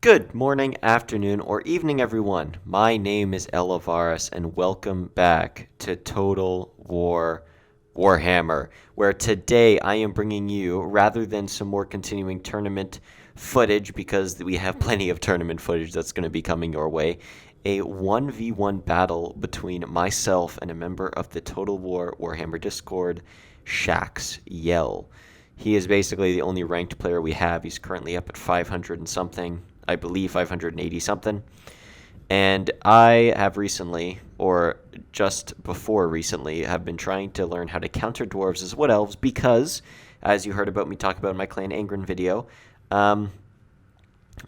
Good morning, afternoon, or evening, everyone. My name is Elivaras, and welcome back to Total War Warhammer, where today I am bringing you, rather than some more continuing tournament footage, because we have plenty of tournament footage that's going to be coming your way, a 1v1 battle between myself and a member of the Total War Warhammer Discord, Shax Yell. He is basically the only ranked player we have. He's currently up at 500 and something. I believe 580 something. And I have recently, or just before recently, have been trying to learn how to counter dwarves as wood elves because, as you heard about me talk about in my Clan Angren video,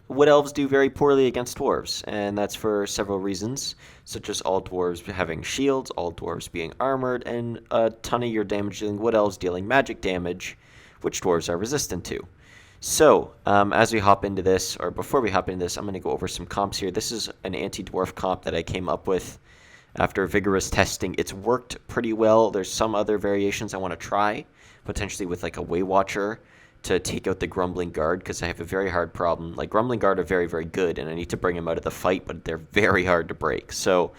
wood elves do very poorly against dwarves, and that's for several reasons, such as all dwarves having shields, all dwarves being armored, and a ton of your damage dealing wood elves dealing magic damage, which dwarves are resistant to. So, as we hop into this, or before we hop into this, I'm going to go over some comps here. This is an anti-dwarf comp that I came up with after vigorous testing. It's worked pretty well. There's some other variations I want to try, potentially with like a Waywatcher to take out the Grumbling Guard, because I have a very hard problem. Like, Grumbling Guard are very, very good, and I need to bring them out of the fight, but they're very hard to break. So,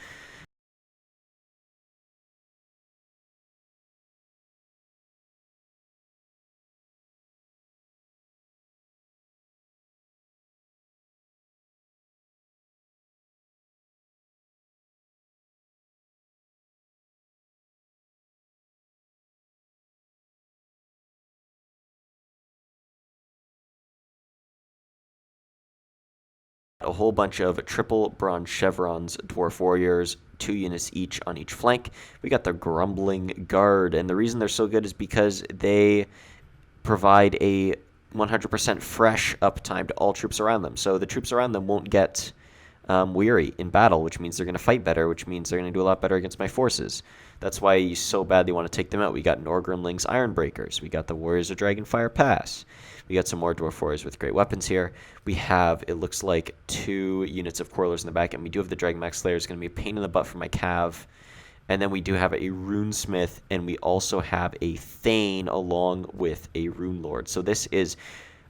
a whole bunch of triple bronze chevrons, dwarf warriors, 2 units each on each flank. We got the Grumbling Guard, and the reason they're so good is because they provide a 100% fresh uptime to all troops around them. So the troops around them won't get weary in battle, which means they're going to fight better, which means they're going to do a lot better against my forces. That's why you so badly want to take them out. We got Norgrimling's Ironbreakers. We got the Warriors of Dragonfire Pass. We got some more Dwarf Warriors with great weapons here. We have, it looks like, 2 units of Quarrelers in the back, and we do have the Dragonmax Slayer. It's going to be a pain in the butt for my Cav. And then we do have a Runesmith, and we also have a Thane along with a Rune Lord. So this is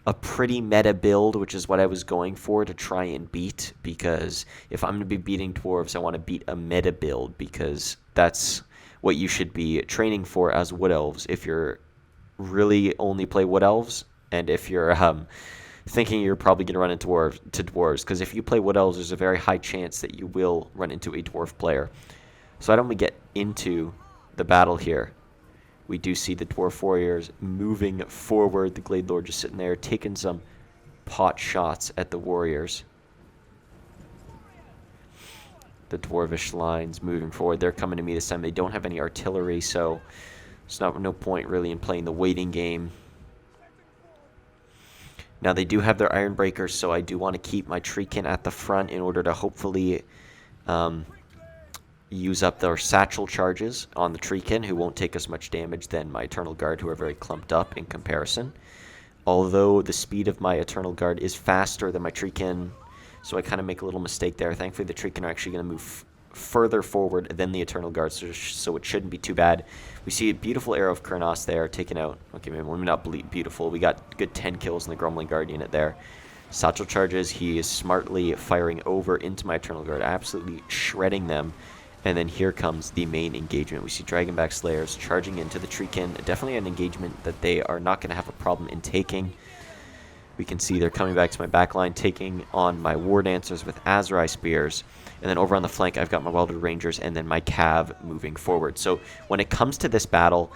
a pretty meta build, which is what I was going for to try and beat, because if I'm going to be beating dwarves, I want to beat a meta build, because that's what you should be training for as wood elves if you're really only play wood elves, and if you're thinking you're probably going to run into dwarves, because if you play wood elves, there's a very high chance that you will run into a dwarf player. So why don't we get into the battle here? We do see the Dwarf Warriors moving forward. The Glade Lord just sitting there taking some pot shots at the Warriors. The Dwarvish lines moving forward. They're coming to me this time. They don't have any artillery, so there's no point really in playing the waiting game. Now they do have their Ironbreakers, so I do want to keep my Treekin at the front in order to hopefully use up their satchel charges on the Treekin, who won't take as much damage than my Eternal Guard, who are very clumped up in comparison. Although the speed of my Eternal Guard is faster than my Treekin, so I kind of make a little mistake there. Thankfully, the Treekin are actually going to move further forward than the Eternal Guard, so it shouldn't be too bad. We see a beautiful Arrow of Kurnos there, taken out. Okay, maybe not beautiful. We got good 10 kills in the Grumbling Guard unit there. Satchel charges, he is smartly firing over into my Eternal Guard, absolutely shredding them. And then here comes the main engagement. We see Dragonback Slayers charging into the Treekin. Definitely an engagement that they are not going to have a problem in taking. We can see they're coming back to my backline, taking on my War Dancers with Azurai Spears. And then over on the flank, I've got my Welded Rangers and then my Cav moving forward. So when it comes to this battle,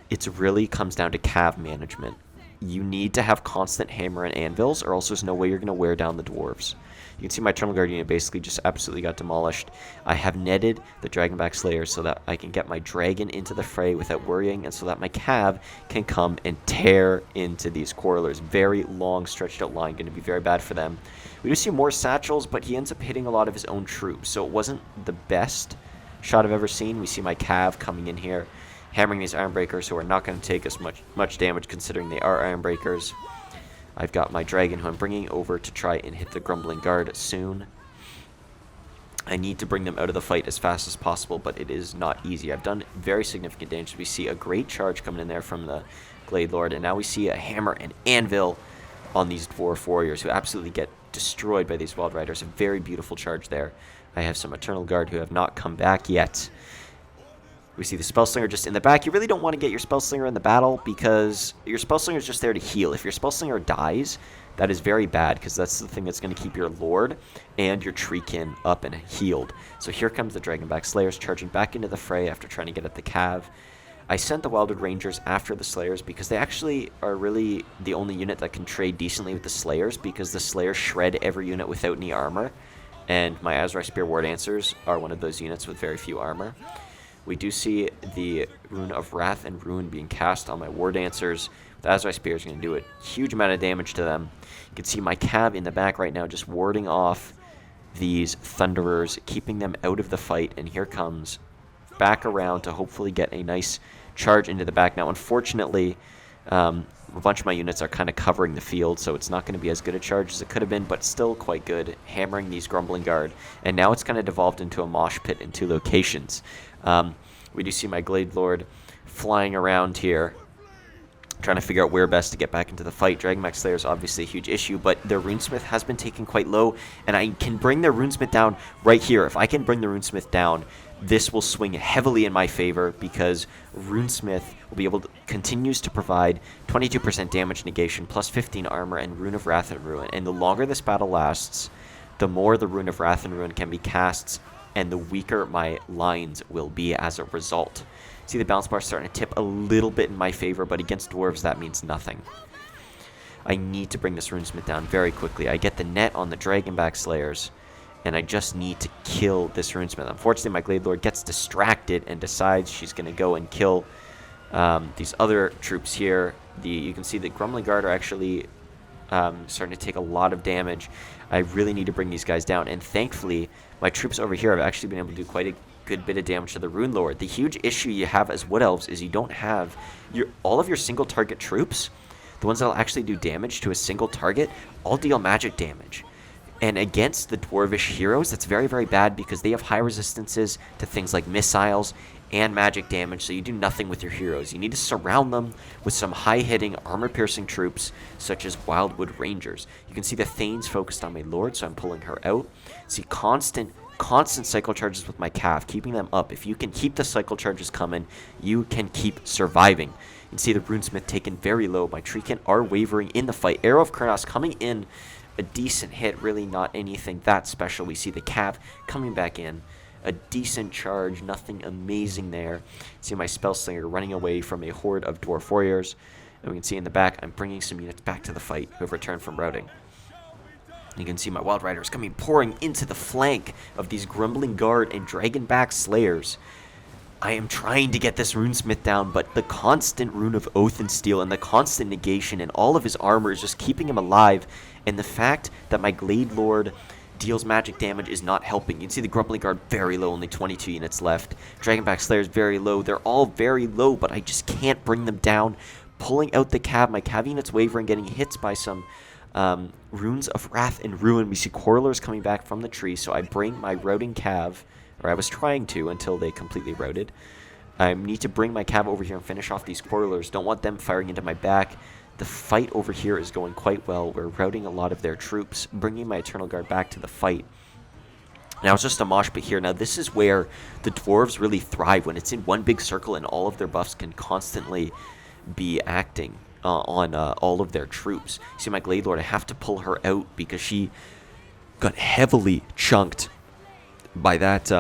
it really comes down to Cav management. You need to have constant hammer and anvils, or else there's no way you're going to wear down the dwarves. You can see my Eternal Guard unit basically just absolutely got demolished. I have netted the Dragonback Slayers so that I can get my Dragon into the fray without worrying, and so that my Cav can come and tear into these Quarrelers. Very long, stretched out line, going to be very bad for them. We do see more satchels, but he ends up hitting a lot of his own troops, so it wasn't the best shot I've ever seen. We see my Cav coming in here, hammering these Ironbreakers, who are not going to take us much damage considering they are Ironbreakers. I've got my Dragon, who I'm bringing over to try and hit the Grumbling Guard soon. I need to bring them out of the fight as fast as possible, but it is not easy. I've done very significant damage. We see a great charge coming in there from the Glade Lord, and now we see a hammer and anvil on these Dwarf Warriors, who absolutely get destroyed by these Wild Riders. A very beautiful charge there. I have some Eternal Guard who have not come back yet. We see the Spellslinger just in the back. You really don't want to get your Spellslinger in the battle because your Spellslinger is just there to heal. If your Spellslinger dies, that is very bad because that's the thing that's going to keep your Lord and your Treekin up and healed. So here comes the Dragonback Slayers charging back into the fray after trying to get at the Cav. I sent the Wildwood Rangers after the Slayers because they actually are really the only unit that can trade decently with the Slayers because the Slayers shred every unit without any armor. And my Azrai Spear War Dancers are one of those units with very few armor. We do see the Rune of Wrath and Ruin being cast on my War Dancers. The Azrai Spear is going to do a huge amount of damage to them. You can see my Cav in the back right now just warding off these Thunderers, keeping them out of the fight. And here comes back around to hopefully get a nice charge into the back. Now, unfortunately, a bunch of my units are kind of covering the field, so it's not going to be as good a charge as it could have been, but still quite good, hammering these Grumbling Guard. And now it's kind of devolved into a mosh pit in 2 locations. We do see my Glade Lord flying around here, trying to figure out where best to get back into the fight. Dragonback Slayer is obviously a huge issue, but their Runesmith has been taken quite low, and I can bring their Runesmith down right here. If I can bring the Runesmith down, this will swing heavily in my favor because Runesmith will be able to continues to provide 22% damage negation, plus 15 armor, and Rune of Wrath and Ruin. And the longer this battle lasts, the more the Rune of Wrath and Ruin can be cast, and the weaker my lines will be as a result. See the balance bar starting to tip a little bit in my favor, but against Dwarves that means nothing. I need to bring this Runesmith down very quickly. I get the net on the Dragonback Slayers, and I just need to kill this Runesmith. Unfortunately, my Glade Lord gets distracted and decides she's going to go and kill these other troops here. You can see the Grumbling Guard are actually starting to take a lot of damage. I really need to bring these guys down, and thankfully, my troops over here have actually been able to do quite a good bit of damage to the Rune Lord. The huge issue you have as Wood Elves is you don't have all of your single target troops, the ones that will actually do damage to a single target, all deal magic damage. And against the Dwarvish heroes, that's very, very bad because they have high resistances to things like missiles and magic damage, so you do nothing with your heroes. You need to surround them with some high-hitting, armor-piercing troops, such as Wildwood Rangers. You can see the Thane's focused on my Lord, so I'm pulling her out. See constant cycle charges with my Cav, keeping them up. If you can keep the cycle charges coming, you can keep surviving. You can see the Runesmith taken very low. My Treekin are wavering in the fight. Arrow of Kurnos coming in, a decent hit, really not anything that special. We see the Cav coming back in. A decent charge, nothing amazing there. See my Spellslinger running away from a horde of Dwarf Warriors. And we can see in the back, I'm bringing some units back to the fight who have returned from routing. You can see my Wild Riders pouring into the flank of these Grumbling Guard and Dragonback Slayers. I am trying to get this Runesmith down, but the constant Rune of Oath and Steel and the constant negation and all of his armor is just keeping him alive. And the fact that my Glade Lord deals magic damage is not helping. You can see the Grumbling Guard very low, only 22 units left. Dragonback Slayers very low. They're all very low, but I just can't bring them down. Pulling out the Cav. My Cav units wavering, getting hits by some Runes of Wrath and Ruin. We see Quarrelers coming back from the tree, so I bring my routing Cav, or I was trying to until they completely routed. I need to bring my Cav over here and finish off these Quarrelers. Don't want them firing into my back. The fight over here is going quite well. We're routing a lot of their troops, bringing my Eternal Guard back to the fight. Now it's just a mosh pit here. Now this is where the Dwarves really thrive, when it's in one big circle and all of their buffs can constantly be acting on all of their troops. See my Glade Lord, I have to pull her out because she got heavily chunked by that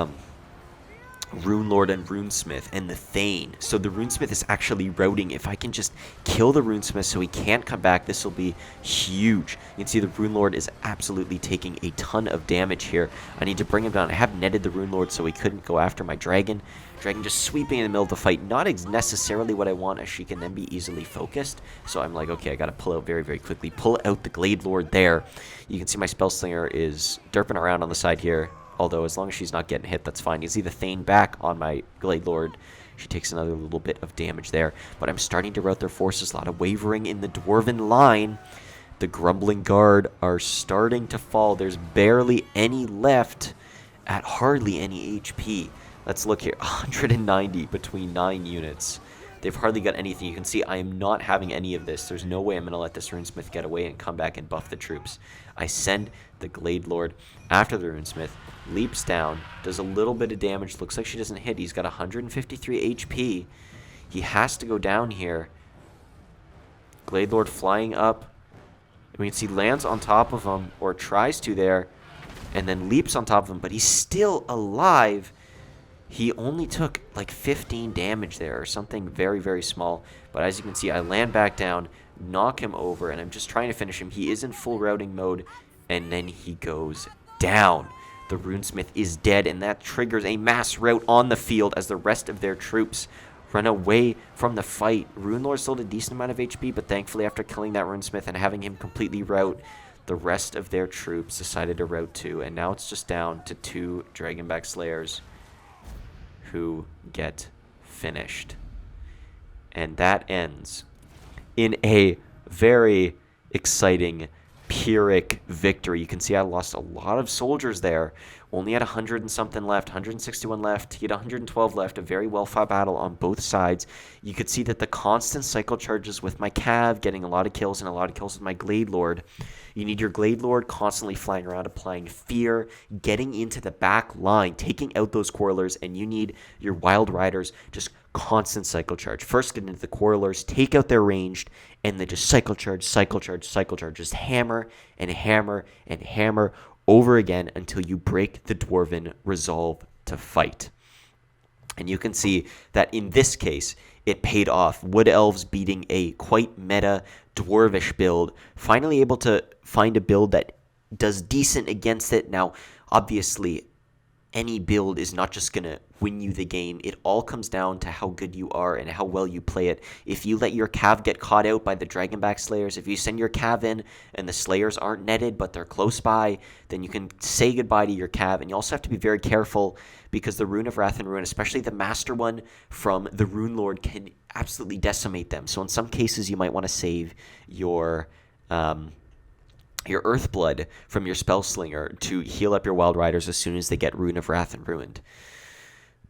Rune Lord and Runesmith and the Thane. So the Runesmith is actually routing. If I can just kill the Runesmith so he can't come back, this will be huge. You can see the Rune Lord is absolutely taking a ton of damage here. I need to bring him down. I have netted the Rune Lord so he couldn't go after my Dragon. Dragon just sweeping in the middle of the fight. Not necessarily what I want, as she can then be easily focused. So I'm like, okay, I got to pull out very, very quickly. Pull out the Glade Lord there. You can see my Spellslinger is derping around on the side here. Although, as long as she's not getting hit, that's fine. You see the Thane back on my Glade Lord. She takes another little bit of damage there. But I'm starting to rout their forces. A lot of wavering in the Dwarven line. The Grumbling Guard are starting to fall. There's barely any left at hardly any HP. Let's look here. 190 between 9 units. They've hardly got anything. You can see I am not having any of this. There's no way I'm going to let this Runesmith get away and come back and buff the troops. I send the Glade Lord after the Runesmith, leaps down, does a little bit of damage. Looks like she doesn't hit. He's got 153 HP. He has to go down here. Glade Lord flying up. We can see lands on top of him, or tries to there, and then leaps on top of him, but he's still alive. He only took like 15 damage there, or something very, very small. But as you can see, I land back down, knock him over, and I'm just trying to finish him. He is in full routing mode, and then he goes down. The Runesmith is dead, and that triggers a mass rout on the field as the rest of their troops run away from the fight. Runelord still had a decent amount of HP, but thankfully after killing that Runesmith and having him completely rout, the rest of their troops decided to rout too, and now it's just down to 2 Dragonback Slayers who get finished. And that ends in a very exciting Pyrrhic victory. You can see I lost a lot of soldiers there. Only had 100 and something left, 161 left. He had 112 left. A very well-fought battle on both sides. You could see that the constant cycle charges with my Cav, getting a lot of kills and a lot of kills with my Glade Lord. You need your Glade Lord constantly flying around, applying fear, getting into the back line, taking out those Quarrelers, and you need your Wild Riders just constant cycle charge. First get into the Quarrelers, take out their ranged, and then just cycle charge, cycle charge, cycle charge. Just hammer and hammer and hammer over again until you break the Dwarven resolve to fight. And you can see that in this case, it paid off. Wood Elves beating a quite meta Dwarvish build, finally able to find a build that does decent against it. Now, obviously, any build is not just going to win you the game. It all comes down to how good you are and how well you play it. If you let your Cav get caught out by the Dragonback Slayers, if you send your Cav in and the Slayers aren't netted but they're close by, then you can say goodbye to your Cav. And you also have to be very careful because the Rune of Wrath and Ruin, especially the Master one from the Rune Lord, can absolutely decimate them. So in some cases, you might want to save your Earthblood from your Spellslinger to heal up your Wild Riders as soon as they get Rune of Wrath and Ruined.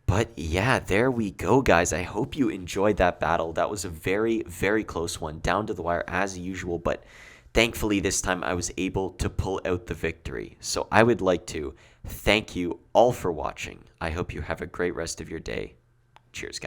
But yeah, there we go, guys. I hope you enjoyed that battle. That was a very, very close one, down to the wire as usual, but thankfully this time I was able to pull out the victory. So I would like to thank you all for watching. I hope you have a great rest of your day. Cheers, guys.